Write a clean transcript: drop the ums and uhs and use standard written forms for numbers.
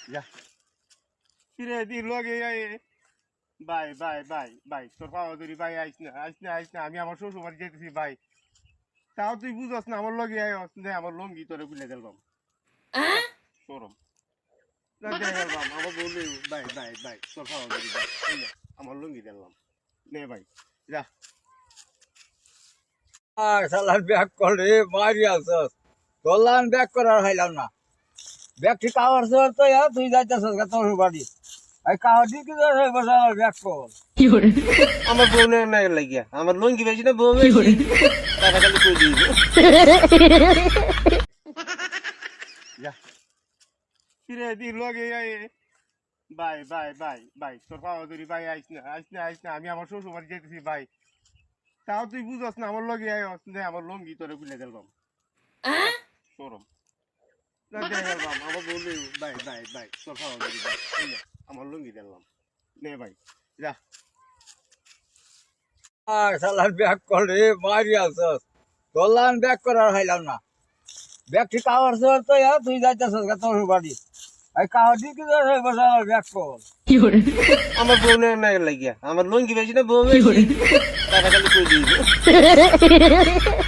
যা কিরে দি লগে ভাই ভাই ভাই ভাই তোর পাওয়া ধরি ভাই আইস না আমি আমার শ্বশুর বাড়ি যেতেছি ভাই তাও তুই বুঝস না আমার লগে আইস না আমার লঙ্গি তোরে বুলে গেলাম সরম না গেলাম আমার বললি ভাই ভাই ভাই তোর পাওয়া ধরি ভাই আমার লঙ্গি দিলাম নে ভাই যা শালার ব্যাগ করে মারি আসস তোলান ব্যাগ করার হাইলাম না ব্যাগ ঠিক আওয়ার তো তুই যাইতেছস তোর বাড়ি এই কাহার দিকে বসে আমার ব্যাগ কর আমার বউ না লাগিয়া আমার লঙ্গি বেশি না বউ বেশি টাকা খালি কই দিই যা কিরে দি লগে ভাই ভাই ভাই ভাই তোর পাওয়া ধরি ভাই আইস না আমি আমার শ্বশুর বাড়ি যেতেছি ভাই তাও তুই বুঝস না আমার লগে আইস না আমার লঙ্গি তোরে বুলে গেলাম সরম না গেলাম আমার বললি ভাই ভাই ভাই তোর পাওয়া ধরি ভাই আমার লঙ্গি দিলাম নে ভাই যা শালার ব্যাগ করে মারি আসস তোলান ব্যাগ করার হাইলাম না ব্যাগ ঠিক আওয়ার তো তুই যাইতেছস তোর বাড়ি এই কাহার দিকে বসে আমার ব্যাগ কর আমার বউ না লাগিয়া আমার লঙ্গি বেশি না বউ বেশি টাকা খালি কই দিই